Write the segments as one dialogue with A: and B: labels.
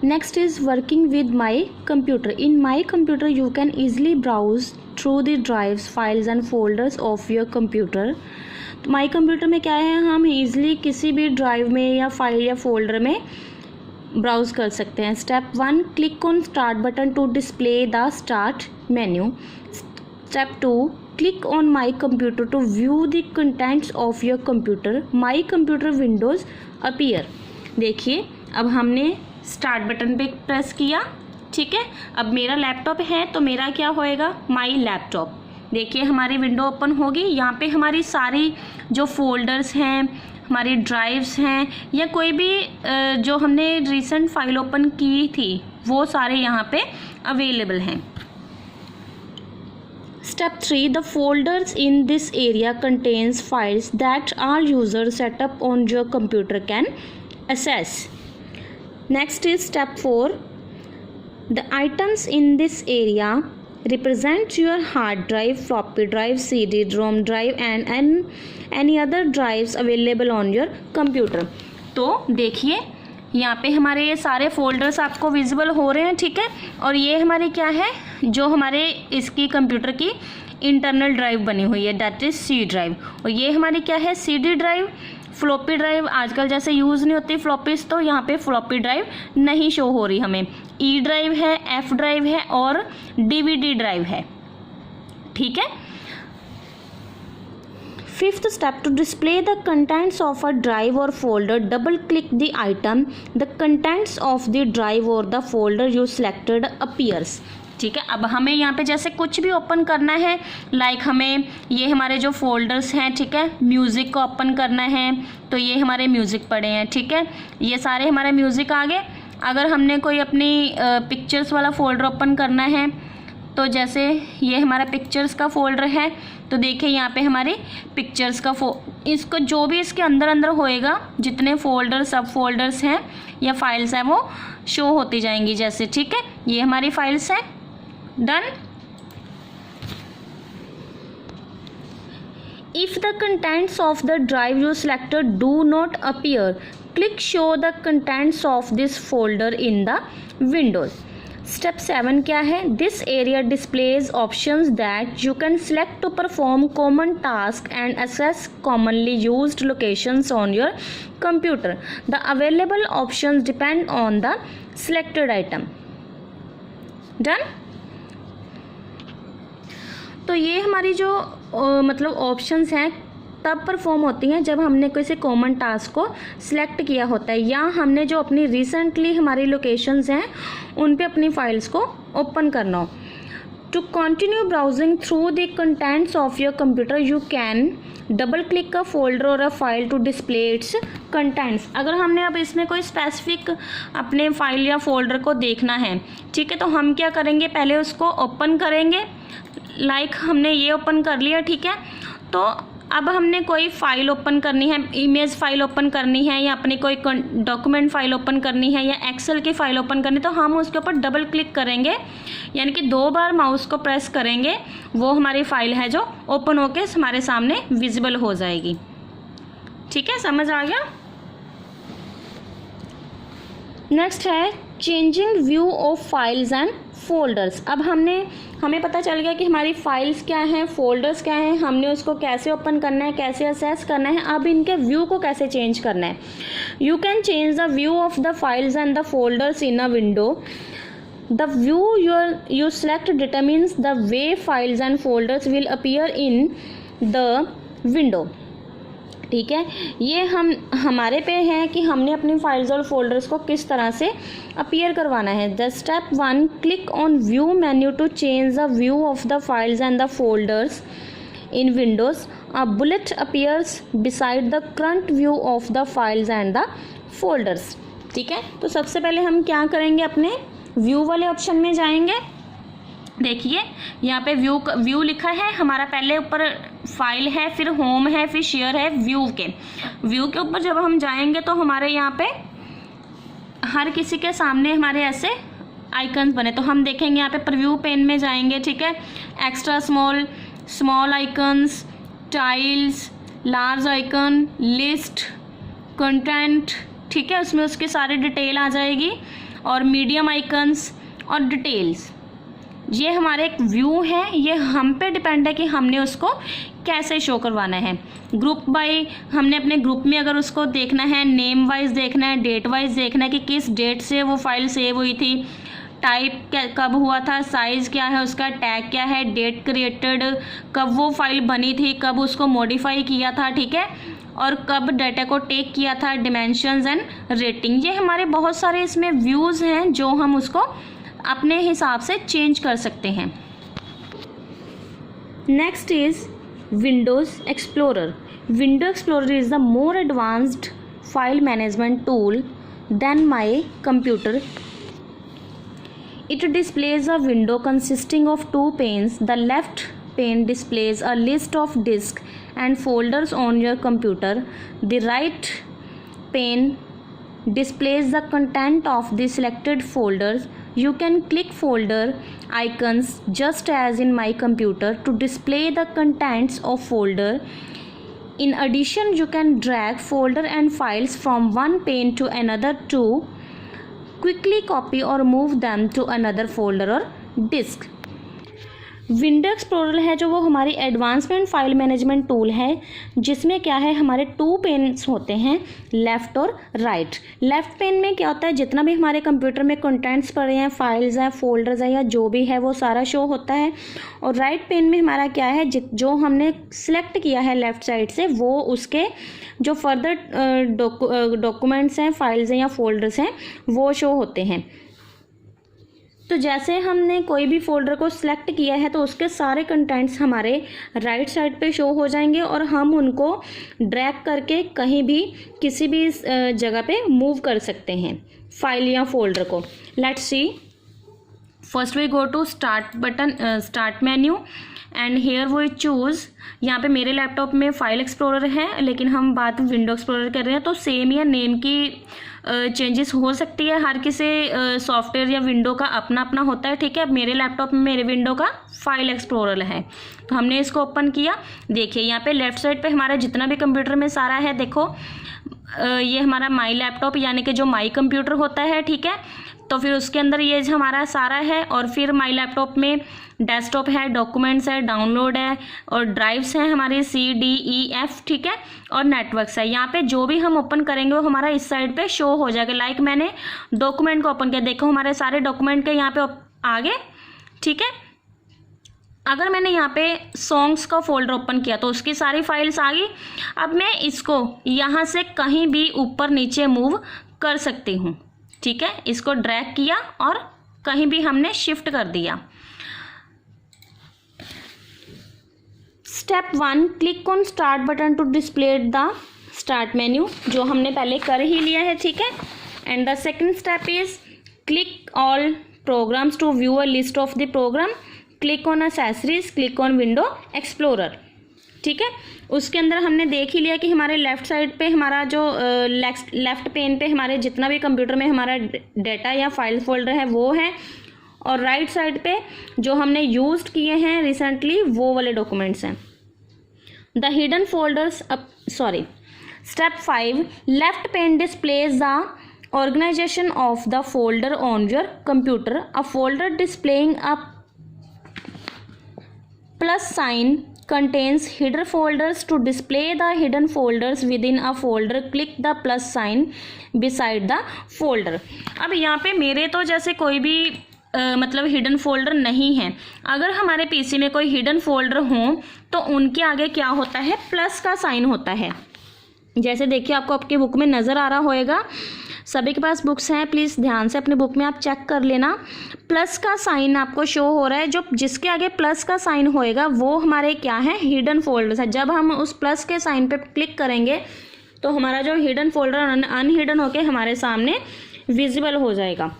A: Next is working with my computer. In my computer you can easily browse through the drives, files and folders of your computer. तो my computer में क्या है, हम easily किसी भी drive में या फाइल या फोल्डर में ब्राउज कर सकते हैं. Step 1, click on start button to display the start menu. Step 2, click on my computer to view the contents of your computer. My computer windows appear. देखिए अब हमने स्टार्ट बटन पे press किया, ठीक है. अब मेरा लैपटॉप है तो मेरा क्या होएगा, माई लैपटॉप. देखिए हमारी विंडो ओपन होगी. यहाँ पे हमारी सारी जो फोल्डर्स हैं, हमारी ड्राइव्स हैं या कोई भी जो हमने रिसेंट फाइल ओपन की थी वो सारे यहाँ पे अवेलेबल हैं. Step 3, the folders in this area contains files that all users set up on your computer can access. Next is step 4, the items in this area represent your hard drive, floppy drive, CD, ROM drive and any other drives available on your computer. तो देखिए यहाँ पे हमारे ये सारे folders आपको visible हो रहे हैं, ठीक है. और ये हमारी क्या है, जो हमारे इसकी कंप्यूटर की इंटरनल ड्राइव बनी हुई है, दैट इज़ सी ड्राइव. और ये हमारी क्या है, CD ड्राइव. फ्लॉपी ड्राइव आजकल जैसे यूज़ नहीं होती फ्लॉपीज, तो यहाँ पे फ्लॉपी ड्राइव नहीं शो हो रही हमें. ई ड्राइव है, एफ ड्राइव है और DVD ड्राइव है, ठीक है. Fifth step, to display the contents of a drive or folder, double click the item. The contents of the drive or the folder you selected appears. ठीक है. अब हमें यहाँ पे जैसे कुछ भी ओपन करना है, लाइक हमें ये हमारे जो फोल्डर्स हैं, ठीक है, म्यूज़िक को ओपन करना है तो ये हमारे म्यूज़िक पड़े हैं, ठीक है, ये सारे हमारे म्यूज़िक आ गए. अगर हमने कोई अपनी पिक्चर्स वाला फोल्डर ओपन करना है तो जैसे ये हमारा पिक्चर्स का फोल्डर है तो देखिए यहाँ पे हमारे पिक्चर्स का इसको जो भी इसके अंदर अंदर होएगा, जितने फोल्डर सब फोल्डर्स हैं या फाइल्स हैं वो शो होती जाएंगी जैसे, ठीक है. ये हमारी फाइल्स हैं. Done. If the contents of the drive you selected do not appear, click show the contents of this folder in the Windows. Step 7 क्या है, this area displays options that you can select to perform common tasks and access commonly used locations on your computer. The available options depend on the selected item. Done. तो ये हमारी जो मतलब options हैं तब perform होती हैं जब हमने किसी कॉमन टास्क को सिलेक्ट किया होता है या हमने जो अपनी रिसेंटली हमारी लोकेशंस हैं उन पे अपनी फाइल्स को ओपन करना हो. To continue browsing through the contents of your computer you can double click a folder or a file to display its contents. अगर हमने अब इसमें कोई स्पेसिफिक अपने फाइल या फोल्डर को देखना है, ठीक है, तो हम क्या करेंगे, पहले उसको ओपन करेंगे. लाइक हमने ये ओपन कर लिया, ठीक है. तो अब हमने कोई फ़ाइल ओपन करनी है, इमेज फ़ाइल ओपन करनी है या अपनी कोई डॉक्यूमेंट फ़ाइल ओपन करनी है या एक्सेल की फ़ाइल ओपन करनी, तो हम उसके ऊपर डबल क्लिक करेंगे, यानी कि 2 बार माउस को प्रेस करेंगे, वो हमारी फ़ाइल है जो ओपन होके हमारे सामने विजिबल हो जाएगी. ठीक है, समझ आ गया. नेक्स्ट है changing view of files and folders. अब हमें पता चल गया कि हमारी फाइल्स क्या हैं, फोल्डर्स क्या हैं, हमने उसको कैसे ओपन करना है, कैसे असेस करना है. अब इनके व्यू को कैसे चेंज करना है. You can change the view of the files and the folders in a window. The view you select determines the way files and folders will appear in the window. ठीक है, ये हमारे पे है कि हमने अपनी फाइल्स और फोल्डर्स को किस तरह से अपीयर करवाना है. The step 1, click on view menu to change the view of the files and the folders in Windows. A bullet appears beside the current view of the files and the folders. ठीक है, तो सबसे पहले हम क्या करेंगे, अपने view वाले ऑप्शन में जाएंगे. देखिए यहाँ पे व्यू लिखा है हमारा, पहले ऊपर फाइल है, फिर होम है, फिर शेयर है. व्यू के ऊपर जब हम जाएंगे तो हमारे यहाँ पे हर किसी के सामने हमारे ऐसे आइकन्स बने, तो हम देखेंगे यहाँ पे प्रीव्यू पेन में जाएंगे. ठीक है, extra small icons, tiles, large icon, list, content. ठीक है, उसमें उसकी सारी डिटेल आ जाएगी. और मीडियम आइकन्स और डिटेल्स। ये हमारा एक व्यू है, ये हम पे डिपेंड है कि हमने उसको कैसे शो करवाना है। ग्रुप बाय हमने अपने ग्रुप में अगर उसको देखना है, नेम वाइज देखना है, डेट वाइज देखना है कि किस डेट से वो फाइल सेव हुई थी, टाइप कब हुआ था, साइज़ क्या है उसका, टैग क्या है, डेट क्रिएटेड, कब वो फाइल बनी थी, कब उसको मॉडिफाई किया था, ठीक है, और कब डाटा को टेक किया था, डिमेंशंस एंड रेटिंग। ये हमारे बहुत सारे इसमें व्यूज़ हैं जो हम उसको अपने हिसाब से चेंज कर सकते हैं। Next is Windows Explorer. Window explorer is the more advanced file management tool than my computer. It displays a window consisting of two panes. The left pane displays a list of disks and folders on your computer. The right pane displays the content of the selected folders. You can click folder icons just as in my computer to display the contents of folder. In addition, you can drag folder and files from one pane to another to quickly copy or move them to another folder or disk. Window explorer है जो वो हमारी advancement file management tool है, जिसमें क्या है हमारे 2 pens होते हैं, लेफ़्ट और राइट। लेफ़्ट पेन में क्या होता है, जितना भी हमारे कंप्यूटर में कंटेंट्स पड़े हैं, फाइल्स हैं, फोल्डर्स हैं या जो भी है वो सारा शो होता है। और राइट पेन में हमारा क्या है, जो हमने सेलेक्ट किया है लेफ़्ट साइड से वो उसके जो फर्दर डॉक्यूमेंट्स हैं, फाइल्स हैं या फोल्डर्स हैं वो शो होते हैं। तो जैसे हमने कोई भी फोल्डर को सिलेक्ट किया है तो उसके सारे कंटेंट्स हमारे राइट साइड पे शो हो जाएंगे और हम उनको ड्रैग करके कहीं भी किसी भी जगह पे मूव कर सकते हैं फाइल या फोल्डर को। Let's see, first we go to start button, start menu and here वो चूज़। यहाँ पे मेरे लैपटॉप में फाइल एक्सप्लोरर है लेकिन हम बात विंडो एक्सप्लोरर कर रहे हैं, तो सेम या नेम की चेंजेस हो सकती है। हर किसी सॉफ्टवेयर या विंडो का अपना अपना होता है, ठीक है। मेरे लैपटॉप में मेरे विंडो का फाइल एक्सप्लोरर है, तो हमने इसको ओपन किया। देखिए यहाँ पे लेफ़्ट साइड पे हमारा जितना भी कंप्यूटर में सारा है, देखो ये हमारा माई लैपटॉप यानी कि जो माई कंप्यूटर होता है, ठीक है। तो फिर उसके अंदर ये हमारा सारा है और फिर माई लैपटॉप में डेस्कटॉप है, डॉक्यूमेंट्स है, डाउनलोड है और ड्राइव्स हैं हमारी CDEF, ठीक है, और नेटवर्क्स है। यहाँ पे जो भी हम ओपन करेंगे वो हमारा इस साइड पे शो हो जाएगा। लाइक मैंने डॉक्यूमेंट को ओपन किया, देखो हमारे सारे डॉक्यूमेंट के यहाँ पे आ गए, ठीक है। अगर मैंने यहाँ पे सॉन्ग्स का फोल्डर ओपन किया तो उसकी सारी फाइल्स आ गई। अब मैं इसको यहाँ से कहीं भी ऊपर नीचे मूव कर सकती हूँ, ठीक है। इसको ड्रैग किया और कहीं भी हमने शिफ्ट कर दिया। Step 1, click on start button to display the start menu, जो हमने पहले कर ही लिया है, ठीक है। And the second step is click all programs to view a list of the program, click on accessories, click on window explorer, ठीक है। उसके अंदर हमने देख ही लिया कि हमारे लेफ़्ट साइड पे हमारा जो लेफ़्ट पेन पे हमारे जितना भी कंप्यूटर में हमारा डेटा या फाइल फोल्डर है वो है, और राइट साइड पे जो हमने यूज्ड किए हैं रिसेंटली वो वाले डॉक्यूमेंट्स हैं। The hidden folders, step 5, left pen displays the organization of the folder on your computer. A folder displaying a plus sign contains hidden folders. To display the hidden folders within a folder, click the plus sign beside the folder. अब यहाँ पे मेरे तो जैसे कोई भी मतलब hidden folder नहीं है। अगर हमारे पीसी में कोई हिडन फोल्डर हो तो उनके आगे क्या होता है, प्लस का साइन होता है। जैसे देखिए आपको आपके बुक में नज़र आ रहा होएगा, सभी के पास बुक्स हैं, प्लीज़ ध्यान से अपने बुक में आप चेक कर लेना। प्लस का साइन आपको शो हो रहा है, जो जिसके आगे प्लस का साइन होएगा वो हमारे क्या है, हिडन फोल्डर्स है। जब हम उस प्लस के साइन पे क्लिक करेंगे तो हमारा जो हिडन फोल्डर अनहिडन होके हमारे सामने विजिबल हो जाएगा।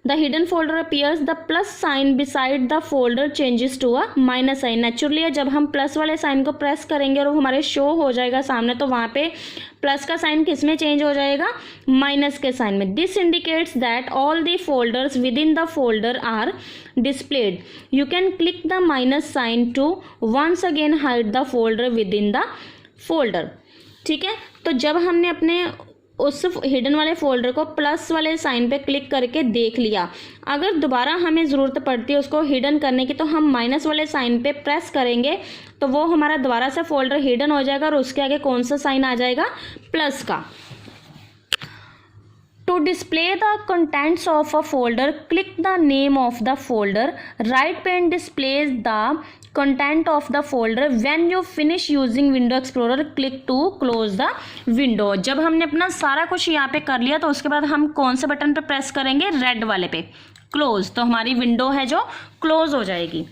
A: The hidden folder appears, the plus sign beside the folder changes to a minus sign. Naturally जब हम प्लस वाले साइन को प्रेस करेंगे और वो हमारे शो हो जाएगा सामने, तो वहाँ पे प्लस का साइन किस में चेंज हो जाएगा, माइनस के साइन में। This indicates that all the folders within the folder are displayed. You can click the minus sign to once again hide the folder within the folder, ठीक है। तो जब हमने अपने उस हिडन वाले फोल्डर को प्लस वाले साइन पे क्लिक करके देख लिया। अगर दोबारा हमें ज़रूरत पड़ती है उसको हिडन करने की तो हम माइनस वाले साइन पे प्रेस करेंगे तो वो हमारा दोबारा से फोल्डर हिडन हो जाएगा और उसके आगे कौन सा साइन आ जाएगा, प्लस का। To display the contents of a folder, click the name of the folder. Right pane displays the content of the folder. When you finish using Windows Explorer, click to close the window. जब हमने अपना सारा कुछ यहाँ पे कर लिया तो उसके बाद हम कौन से बटन पे प्रेस करेंगे, रेड वाले पे, क्लोज। तो हमारी विंडो है जो क्लोज हो जाएगी।